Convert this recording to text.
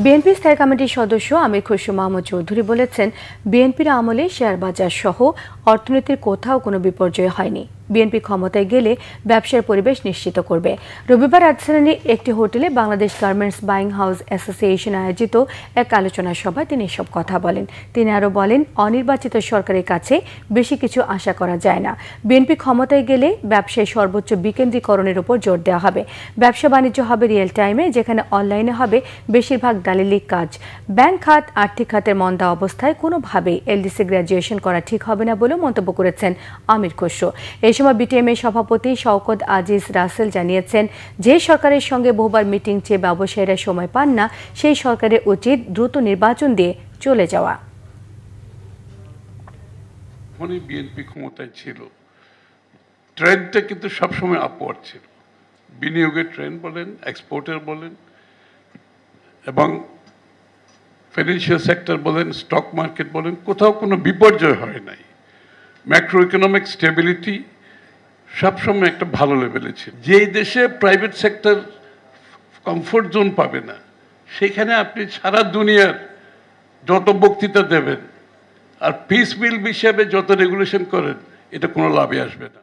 BNP স্থায়ী কমিটির সদস্য আমির খসরু মাহমুদ চৌধুরী বলেছেন, বিএনপির আমলে শেয়ার বাজার সহ অর্থনীতির কোথাও কোনো বিপর্যয় হয়নি। বিএনপি ক্ষমতায় গেলে ব্যবসার পরিবেশ নিশ্চিত করবে। রবিবার রাজধানীর একটি হোটেলে Bangladesh garments buying house association আয়োজিত এক আলোচনা সভায় তিনি এসব কথা বলেন। তিনি আরও বলেন, অনির্বাচিত সরকারের কাছে বেশি কিছু আশা করা যায় না। বিএনপি ক্ষমতায় গেলে ব্যবসায় সর্বোচ্চ বিকেন্দ্রীকরণের উপর জোর দেওয়া হবে। ব্যবসা বাণিজ্য হবে রিয়েল টাইমে, যেখানে অনলাইনে হবে বেশিরভাগ দালালি কাজ। ব্যাংক খাত, আর্থিক খাতের মন্দা অবস্থায় কোনোভাবেই এলডিসি গ্র্যাজুয়েশন করা ঠিক হবে না বলেও মন্তব্য করেছেন আমির খসরু। এই সময় বিটিএমএ সভাপতি শওকত আজিজ রাসেল জানিয়েছেন, যে সরকারের সঙ্গে বহুবার মিটিং চেয়ে ব্যবসায়ীরা সময় পান না, সেই সরকারের উচিত দ্রুত নির্বাচন দিয়ে চলে যাওয়া। বিএনপি ক্ষমতায় ছিল, ট্রেন্ডটা কিন্তু সবসময় আপওয়ার্ড ছিল। বিনিয়োগের ট্রেন্ড বলেন, এক্সপোর্টের বলেন, এবং ফাইন্যান্সিয়াল সেক্টর বলেন, স্টক মার্কেট বলেন, কোথাও কোনো বিপর্যয় হয় নাই। ম্যাক্রো ইকোনমিক স্টেবিলিটি সবসময় একটা ভালো লেভেলে ছিল। যেই দেশে প্রাইভেট সেক্টর কমফোর্ট জোন পাবে না, সেখানে আপনি সারা দুনিয়ার যত বক্তৃতা দেবেন আর পিস মিল হিসাবে যত রেগুলেশন করেন, এটা কোনো লাভে আসবে না।